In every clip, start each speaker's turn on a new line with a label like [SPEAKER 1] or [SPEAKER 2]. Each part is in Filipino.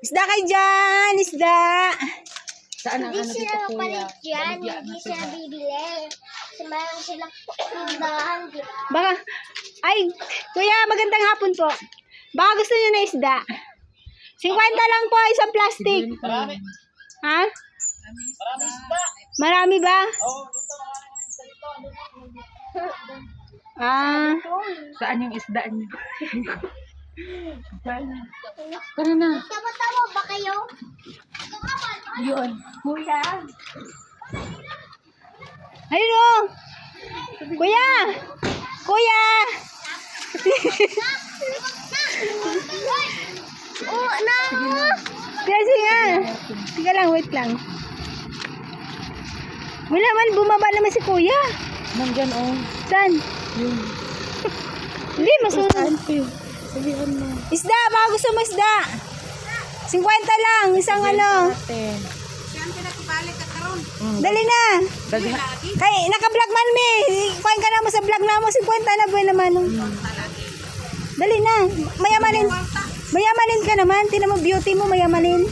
[SPEAKER 1] Isda kayo dyan! Isda!
[SPEAKER 2] Saan ang
[SPEAKER 3] Hindi
[SPEAKER 2] ano dito,
[SPEAKER 3] sila
[SPEAKER 2] kuya?
[SPEAKER 3] palit dyan.
[SPEAKER 2] Baligyan
[SPEAKER 3] Hindi
[SPEAKER 2] na
[SPEAKER 3] sila
[SPEAKER 2] sila.
[SPEAKER 3] bibili. Sumayang sila tindahan.
[SPEAKER 1] Baka, ay, kuya, magandang hapon po. Baka gusto nyo na isda. 50 lang po, isang plastic.
[SPEAKER 4] Marami.
[SPEAKER 1] Ha?
[SPEAKER 4] Marami isda.
[SPEAKER 1] Marami ba?
[SPEAKER 4] Oo, dito. Marami isda dito.
[SPEAKER 1] Ah,
[SPEAKER 2] Saan yung isda niyo? Tara na.
[SPEAKER 3] Tawa-tawa ba kayo?
[SPEAKER 2] Yun. Kuya.
[SPEAKER 1] ayun o. Kuya! Kuya!
[SPEAKER 3] Oo, na.
[SPEAKER 1] Kasi nga. Tiga lang, wait lang. Wala man, bumaba naman si kuya.
[SPEAKER 2] Nandyan, oh.
[SPEAKER 1] Saan?
[SPEAKER 2] Yun.
[SPEAKER 1] Hindi, masunod.
[SPEAKER 2] Ante. Sabihan mo.
[SPEAKER 1] Isda, baka gusto mo isda. 50 lang, isang ano.
[SPEAKER 2] Ate.
[SPEAKER 1] Dali na.
[SPEAKER 2] Dagha.
[SPEAKER 1] Kay, naka-vlog man mi. Kuhain ka na mo sa vlog na mo. 50 na ba naman. Dali na. Mayamanin. Mayamanin ka naman. Tinan mo beauty mo, mayamanin.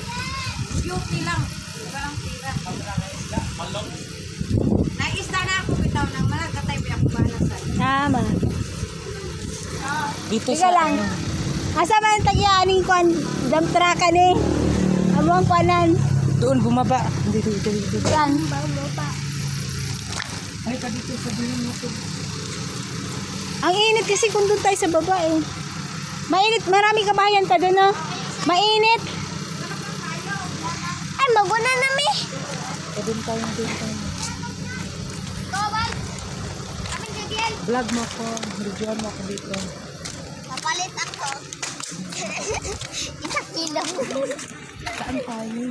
[SPEAKER 5] Beauty lang. Walang tira. Naisda na ako bitaw ng malagatay ba ako bahala sa.
[SPEAKER 1] Tama.
[SPEAKER 2] Dito
[SPEAKER 1] Tiga
[SPEAKER 2] sa
[SPEAKER 1] lang.
[SPEAKER 2] ano.
[SPEAKER 1] Asa man tagyaning kuan dump truck ni. Among kuanan.
[SPEAKER 2] Doon bumaba. Dito.
[SPEAKER 1] Saan?
[SPEAKER 2] Ay, ka dito sabihin mo to.
[SPEAKER 1] Ang init kasi kung doon tayo sa baba eh. Mainit, marami kabayan ka doon no? Mainit.
[SPEAKER 3] Ay, maguna na mi.
[SPEAKER 2] Doon tayo.
[SPEAKER 3] Tawag. Kaming gabiyan.
[SPEAKER 2] Vlog mo ko. Videoan mo ako dito.
[SPEAKER 3] Papalit ako. Isang kilo.
[SPEAKER 2] Saan tayo?